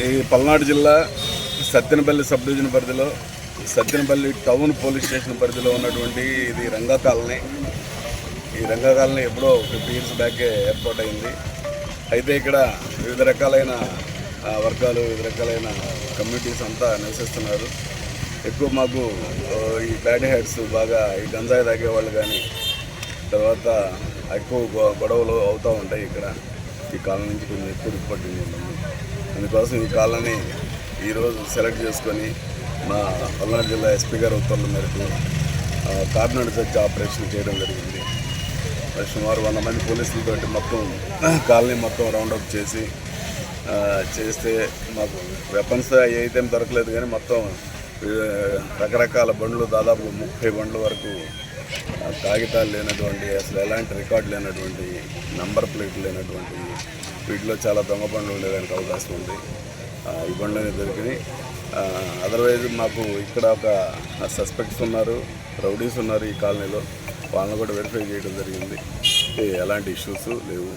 ఈ పల్నాడు జిల్లా Sattenapalli sub division పరిధిలో సత్తెనపల్లి టౌన్ పోలీస్ స్టేషన్ పరిధిలో ఉన్నటువంటి ఇది రంగా కాలనీ. ఈ రంగా కాలనీ ఎప్పుడో 50 years బ్యాకే ఏర్పాటైంది. అయితే ఇక్కడ వివిధ రకాలైన వర్గాలు, వివిధ రకాలైన కమ్యూనిటీస్ అంతా నివసిస్తున్నారు. ఎక్కువ మాకు ఈ బ్యాడ్ హెడ్స్ బాగా ఈ గంజాయి తాగేవాళ్ళు కానీ, తర్వాత ఎక్కువ గొడవలు అవుతూ ఉంటాయి. ఇక్కడ ఈ కాలనీ నుంచి కొంచెం ఎక్కువ రిపోర్టింగ్ ఉంటుంది. అందుకోసం ఈ కాలనీ ఈరోజు సెలెక్ట్ చేసుకొని మా పల్నాడు జిల్లా ఎస్పీ గారి ఉత్తర్వుల మేరకు కార్నర్ సెర్చ్ ఆపరేషన్ చేయడం జరిగింది. సుమారు 100 మంది పోలీసులతో మొత్తం కాలనీ మొత్తం రౌండప్ చేస్తే మాకు వెపన్స్ అయితే దొరకలేదు, కానీ మొత్తం రకరకాల బండ్లు, దాదాపు 30 బండ్ల వరకు కాగితాలు లేనటువంటి, అసలు ఎలాంటి రికార్డు లేనటువంటి, నంబర్ ప్లేట్లు లేనటువంటి, వీటిలో చాలా దొంగ బండ్లు ఉండేదానికి అవకాశం ఉంది. ఈ బండ్లనే దొరికినాయి. అదర్వైజ్ మాకు ఇక్కడ ఒక సస్పెక్ట్స్ ఉన్నారు, రౌడీస్ ఉన్నారు ఈ కాలనీలో. వాళ్ళని కూడా వెరిఫై చేయడం జరిగింది. ఎలాంటి ఇష్యూస్ లేవు.